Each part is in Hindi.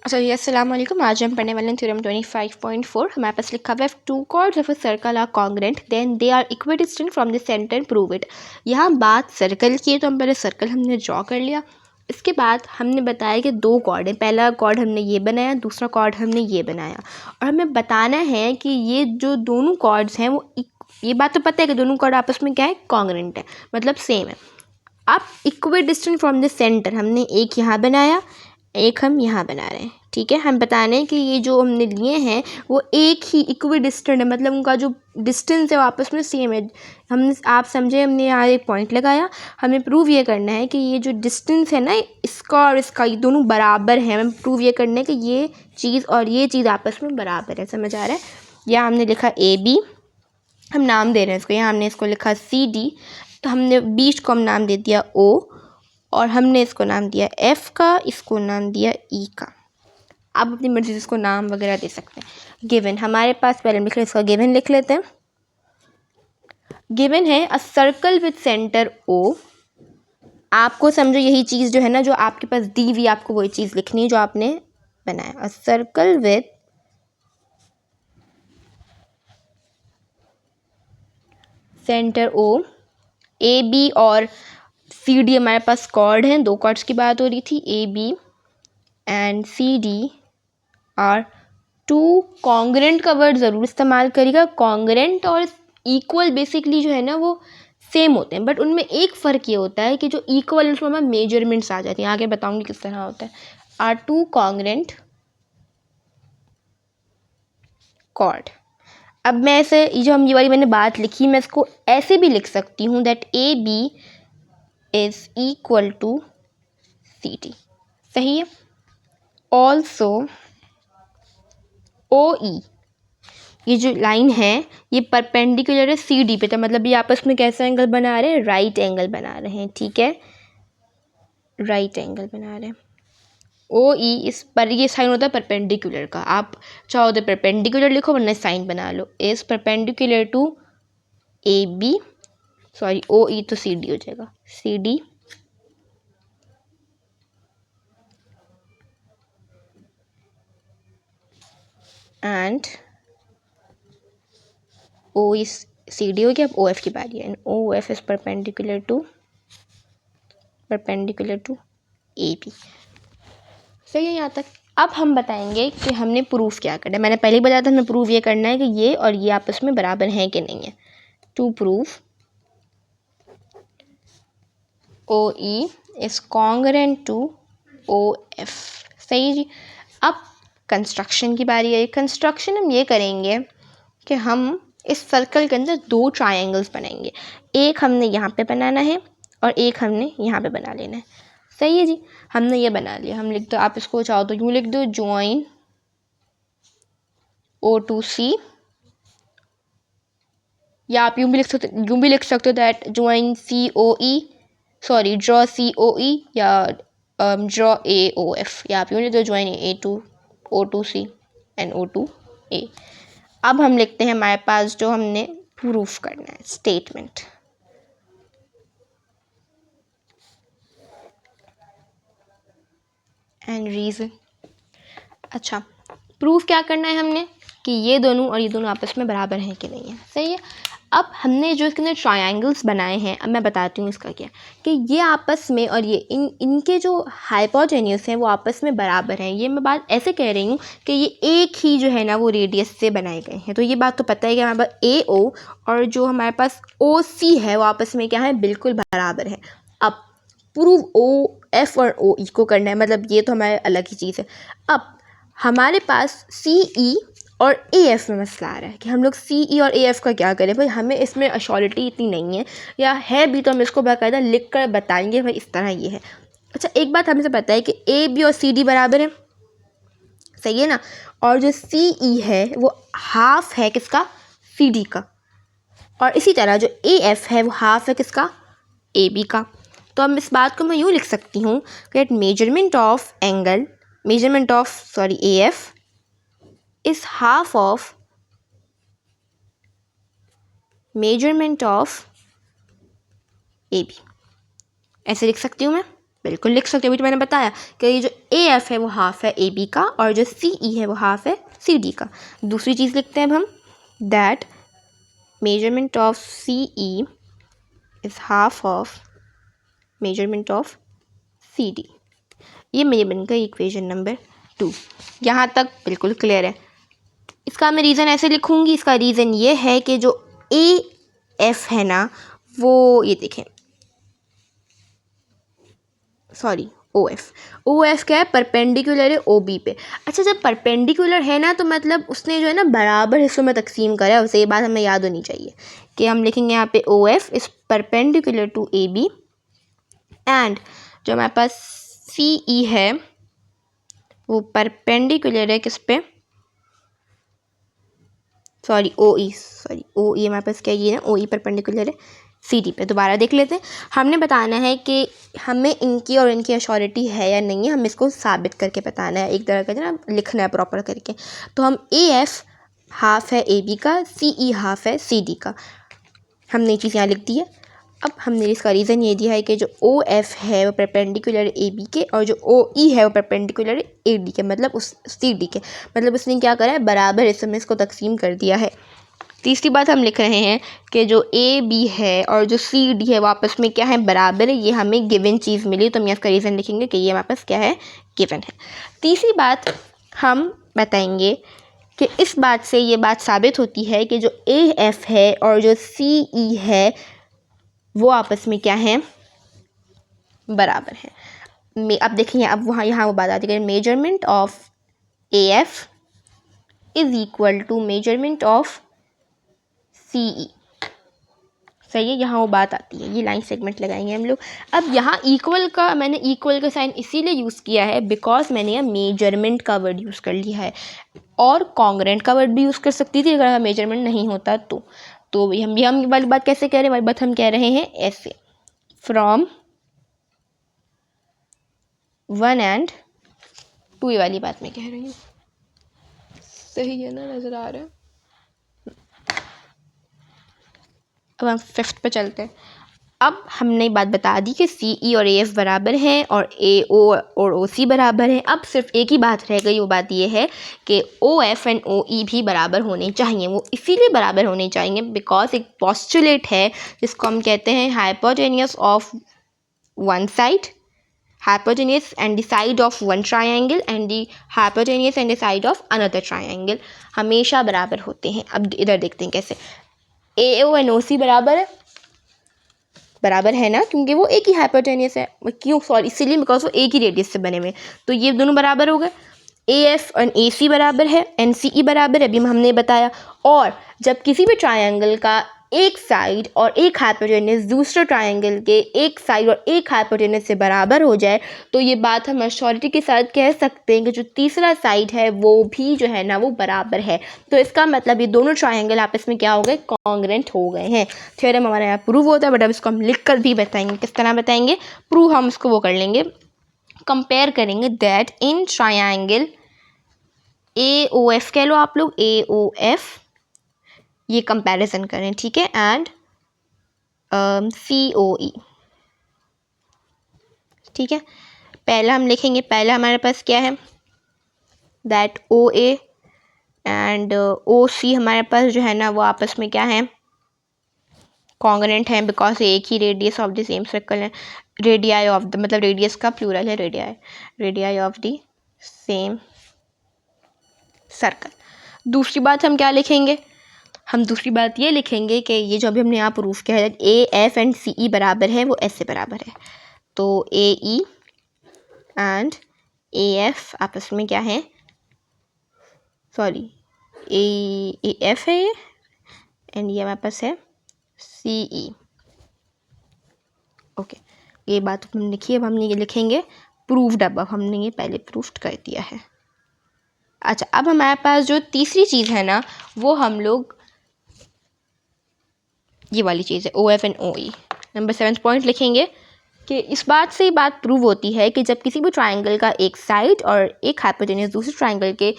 अच्छा जी, अस्सलाम वालेकुम। आज हम पढ़ने वाले हैं थ्योरम 25.4। हमारे पास लिखा हुआ है, two chords of a circle are congruent then they are equidistant from the centre, prove it. यहाँ बात सर्कल की है, तो हम पहले सर्कल हमने ड्रॉ कर लिया। इसके बाद हमने बताया कि दो कॉर्ड हैं, पहला कॉर्ड हमने ये बनाया, दूसरा कॉर्ड हमने ये बनाया, और हमें बताना है कि ये जो दोनों कॉर्ड्स हैं वो ये बात तो पता है कि दोनों कॉर्ड आपस में क्या है, कॉन्ग्रेंट है, मतलब सेम है। अब इक्विडिस्टेंट फ्रॉम द सेंटर, हमने एक यहाँ बनाया, एक हम यहाँ बना रहे हैं, ठीक है। हम बता रहे हैं कि ये जो हमने लिए हैं वो एक ही इक्विडिस्टेंट है, मतलब उनका जो डिस्टेंस है वो आपस में सेम है। हमने, आप समझे, हमने यहाँ एक पॉइंट लगाया। हमें प्रूव ये करना है कि ये जो डिस्टेंस है ना, इसका और इसका, ये दोनों बराबर हैं। हमें प्रूव ये करना है कि ये चीज़ और ये चीज़ आपस में बराबर है। समझ आ रहा है? यहाँ हमने लिखा AB, हम नाम दे रहे हैं इसको, यहाँ हमने इसको लिखा CD, तो हमने बीच को हम नाम दे दिया O, और हमने इसको नाम दिया F का, इसको नाम दिया E का। आप अपनी मर्जी से इसको नाम वगैरह दे सकते हैं। गिवन हमारे पास, पहले लिख लें, इसका गिवन लिख लेते हैं। गिवन है a circle with centre O। आपको समझो यही चीज़ जो है ना, जो आपके पास दी हुई, आपको वही चीज़ लिखनी है जो आपने बनाया। A circle with centre O, AB और CD हमारे पास कॉर्ड हैं, दो कॉर्ड्स की बात हो रही थी। AB and CD are two congruent का वर्ड ज़रूर इस्तेमाल करिएगा। कॉन्ग्रेंट और इक्वल बेसिकली जो है ना वो सेम होते हैं, बट उनमें एक फ़र्क ये होता है कि जो इक्वल उसमें हमें मेजरमेंट्स आ जाती हैं। आगे बताऊंगी किस तरह होता है। Are two congruent chord. अब मैं ऐसे, जो हम ये वाली मैंने बात लिखी, मैं इसको ऐसे भी लिख सकती हूँ, that AB is equal to CD। सही है। ऑल्सो OE, ये जो लाइन है ये परपेंडिकुलर है CD पे, तो मतलब ये आपस में कैसा एंगल बना रहे हैं, राइट एंगल बना रहे हैं, ठीक है, राइट एंगल बना रहे हैं। OE इस पर, ये साइन होता है परपेंडिकुलर का। आप चाहो तो परपेंडिकुलर लिखो, वरना साइन बना लो। Is perpendicular to AB, sorry OE तो CD हो जाएगा, CD एंड OE CD हो गया। अब OF की बारी है, and OF is perpendicular to AB। सही है यहाँ तक। अब हम बताएंगे कि हमने प्रूफ क्या करना है। मैंने पहले ही बताया था, हमें प्रूफ ये करना है कि ये और ये आपस में बराबर हैं कि नहीं है। To proof OE is congruent to OF। सही जी। अब कंस्ट्रक्शन की बारी है। कंस्ट्रक्शन हम ये करेंगे कि हम इस सर्कल के अंदर दो ट्रायंगल्स बनाएंगे। एक हमने यहाँ पे बनाना है और एक हमने यहाँ पे बना लेना है। सही है जी। हमने ये बना लिया। हम लिख दो, आप इसको चाहो तो यूँ लिख दो, ज्वाइन O2C, या आप यूँ भी लिख सकते हो that join COE, sorry draw COE, या ड्रॉ AOF, या आप यूँ लिख दो ज्वाइन O2C एंड O2A। अब हम लिखते हैं हमारे पास जो हमने प्रूफ करना है, स्टेटमेंट। And reason. अच्छा, प्रूफ क्या करना है हमने कि ये दोनों और ये दोनों आपस में बराबर हैं कि नहीं है। सही है। अब हमने जो इसके अंदर ट्रायंगल्स बनाए हैं, अब मैं बताती हूँ इसका क्या, कि ये आपस में और ये इनके जो हाइपोटेन्यूस हैं वो आपस में बराबर हैं। ये मैं बात ऐसे कह रही हूँ कि ये एक ही जो है ना वो रेडियस से बनाए गए हैं। तो ये बात तो पता है कि हमारे पास AO और जो हमारे पास OC है वो आपस में क्या है, बिल्कुल बराबर है। अब प्रूव OF और OE को करना है, मतलब ये तो हमारे अलग ही चीज़ है। अब हमारे पास CE और AF में मसला आ रहा है कि हम लोग CE और AF का क्या करें। भाई हमें इसमें अश्योरिटी इतनी नहीं है, या है भी तो हम इसको बाकायदा लिख कर बताएंगे भाई इस तरह ये है। अच्छा, एक बात हमें से पता है कि AB और CD बराबर है। सही है ना। और जो CE है वो हाफ है किसका, CD का, और इसी तरह जो AF है वो हाफ है किसका, AB का। तो हम इस बात को मैं यूँ लिख सकती हूँ कि measurement of AF is half of measurement of AB। ऐसे लिख सकती हूँ मैं। बिल्कुल लिख सकते हो, अभी तो मैंने बताया कि ये जो ए एफ है वो हाफ है ए बी का और जो सी ई है वो हाफ है सी डी का। दूसरी चीज़ लिखते हैं अब हम, that measurement of C E is half of measurement of C D. ये मेरे बन गई इक्वेशन नंबर 2। यहाँ तक बिल्कुल क्लियर है। इसका मैं रीज़न ऐसे लिखूँगी, इसका रीज़न ये है कि जो ए एफ है ना वो, ये देखें, सॉरी ओ एफ क्या है, परपेंडिकुलर है ओ बी पे। अच्छा, जब परपेंडिकुलर है ना तो मतलब उसने जो है ना बराबर हिस्सों में तकसीम करा है उसे, ये बात हमें याद होनी चाहिए कि हम लिखेंगे यहाँ पे O F is perpendicular to A B and जो हमारे पास सी ई है वो परपेंडिकुलर है किस पे, सॉरी ओ ई हमारे पास क्या ये ना, ओ ई परपेंडिकुलर है सी डी पे। दोबारा देख लेते हैं। हमने बताना है कि हमें इनकी और इनकी अश्योरिटी है या नहीं है, हमें इसको साबित करके बताना है, एक तरह का ना लिखना है प्रॉपर करके। तो हम ए एफ हाफ है ए बी का, सी ई हाफ है सी डी का, हमने ये चीज़ यहाँ लिख दी है। अब हमने इसका रीज़न ये दिया है कि जो ओ एफ है वो परपेंडिकुलर ए बी के और जो ओ ई है वो परपेंडिकुलर ए डी के, मतलब उस सी डी के, मतलब उसने क्या करा है बराबर हिस्से में इसको तकसीम कर दिया है। तीसरी बात हम लिख रहे हैं कि जो ए बी है और जो सी डी है वो आपस में क्या है, बराबर है। ये हमें गिवन चीज़ मिली तो हम इसका रीज़न लिखेंगे कि ये हमारे पास क्या है, गिवन है। तीसरी बात हम बताएंगे कि इस बात से ये बात साबित होती है कि जो ए एफ है और जो सी ई है वो आपस में क्या है, बराबर है। अब देखिए अब वहाँ यहाँ वो बात आती है, measurement of A F is equal to measurement of C E. सही है, यहाँ वो बात आती है, ये लाइन सेगमेंट लगाएंगे हम लोग। अब यहाँ इक्वल का, मैंने इक्वल का साइन इसीलिए यूज़ किया है बिकॉज मैंने यहाँ मेजरमेंट का वर्ड यूज़ कर लिया है, और कॉन्ग्रेंट का वर्ड भी यूज़ कर सकती थी अगर मेजरमेंट नहीं होता तो हम ये वाली बात कैसे कह रहे हैं, वाली बात हम कह रहे हैं ऐसे, फ्रॉम 1 and 2, ये वाली बात मैं कह रही हूँ। सही है ना, नज़र आ रहा है। अब हम 5th पे चलते हैं। अब हमने बात बता दी कि सी ई और ए एफ बराबर हैं और ए ओ और ओ सी बराबर हैं। अब सिर्फ एक ही बात रह गई, वो बात ये है कि ओ एफ एंड ओ ई भी बराबर होने चाहिए। वो इसीलिए बराबर होने चाहिए बिकॉज एक पोस्टुलेट है जिसको हम कहते हैं hypotenuse of one side, hypotenuse and the side of one triangle and the hypotenuse and the side of another triangle हमेशा बराबर होते हैं। अब इधर देखते हैं कैसे। ए ओ एंड ओ सी बराबर है ना, क्योंकि वो एक ही हाइपोटेनियस है, क्यों, सॉरी, इसीलिए बिकॉज वो एक ही रेडियस से बने हुए, तो ये दोनों बराबर हो गए। ए एफ एंड ए सी बराबर है, एन सी ई बराबर है, अभी हमने बताया। और जब किसी भी ट्रायंगल का एक साइड और एक हाइपोटेनस दूसरे ट्रायंगल के एक साइड और एक हाइपोटेनस से बराबर हो जाए तो ये बात हम अश्योरिटी के साथ कह सकते हैं कि जो तीसरा साइड है वो भी जो है ना वो बराबर है। तो इसका मतलब ये दोनों ट्रायंगल आपस में क्या हो गए, कॉन्ग्रेंट हो गए हैं। थ्योरम हमारे यहाँ प्रूव होता है, बट अब इसको हम लिख कर भी बताएंगे। किस तरह बताएंगे, प्रूव हम इसको वो कर लेंगे, कंपेयर करेंगे। That in triangle A O F कह लो आप लोग, ए ओ एफ, ये कंपैरिजन करें, ठीक है, एंड सी ओ ई, ठीक है। पहला हम लिखेंगे, पहला हमारे पास क्या है, दैट ओ ए एंड ओ सी हमारे पास जो है ना वो आपस में क्या है, कॉन्ग्रेंट है, बिकॉज एक ही radius of the same circle है। रेडियाई ऑफ द, मतलब रेडियस का प्लूरल है radii, radii of the same circle. दूसरी बात हम क्या लिखेंगे, हम दूसरी बात ये लिखेंगे कि ये जो अभी हमने यहाँ प्रूफ किया है ए एफ एंड सी ई बराबर है, वो ऐसे बराबर है। तो ए ई एंड ए एफ आपस में क्या है, सॉरी ए एफ है ये, एंड ये हमारे पास है सी ई। ओके, ये बात हमने लिखी। अब हमने ये लिखेंगे प्रूव्ड, अब हमने ये पहले प्रूव्ड कर दिया है। अच्छा, अब हमारे पास जो तीसरी चीज़ है ना वो हम लोग ये वाली चीज़ है, O F and O E. Number 7 point लिखेंगे कि इस बात से बात प्रूव होती है कि जब किसी भी ट्रायंगल का एक साइड और एक हाइपोटेनस दूसरे ट्रायंगल के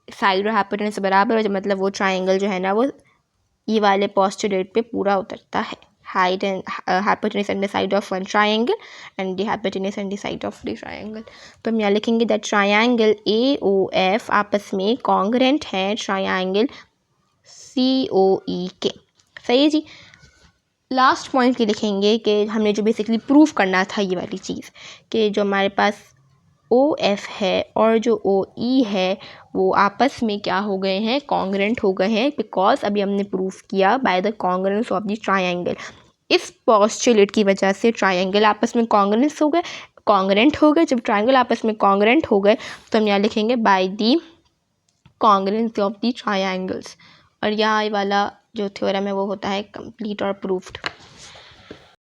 साइड और हाइपोटेनस से बराबर हो, मतलब वो ट्रायंगल जो है ना वो ये वाले पोस्टुलेट पे पूरा उतरता है, height and hypotenuse and the side of one triangle and the hypotenuse and the side of the triangle। तो हम यहाँ लिखेंगे दैट ट्रायंगल AOF आपस में कॉन्ग्रेंट है ट्रायंगल COE के। सही है जी। लास्ट पॉइंट ये लिखेंगे कि हमने जो बेसिकली प्रूफ करना था ये वाली चीज़ कि जो हमारे पास OF है और जो OE है वो आपस में क्या हो गए हैं, कॉन्ग्रेंट हो गए हैं, बिकॉज अभी हमने प्रूफ किया by the congruence of the triangle. इस पोस्टुलेट की वजह से ट्रायंगल आपस में कॉन्ग्रेंस हो गए, कॉन्ग्रेंट हो गए। जब ट्रायंगल आपस में कॉन्ग्रेंट हो गए तो हम यहाँ लिखेंगे by the congruence of the triangles. और यहाँ वाला जो थ्योरम है वो होता है कंप्लीट और प्रूफ्ड।